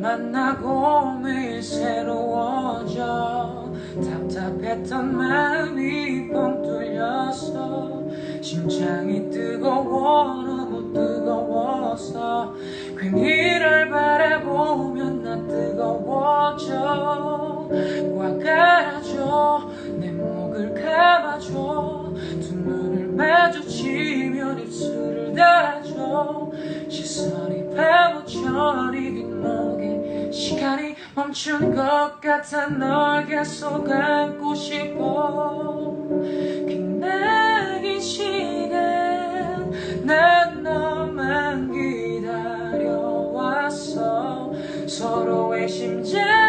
만나고 매일 새로워져 답답했던 마음이 뻥 뚫렸어 심장이 뜨거워 너무 뜨거워서 괜히 널 바라보면 나 뜨거워져 꽉 깔아줘 내 목을 감아줘 두 눈을 마주치면 입술을 닫아줘 시선이 바보처럼 뒷목에 시간이 멈춘 것 같아 널 계속 안고 싶어 기나긴 시간 난 너만 기다려왔어 서로의 심장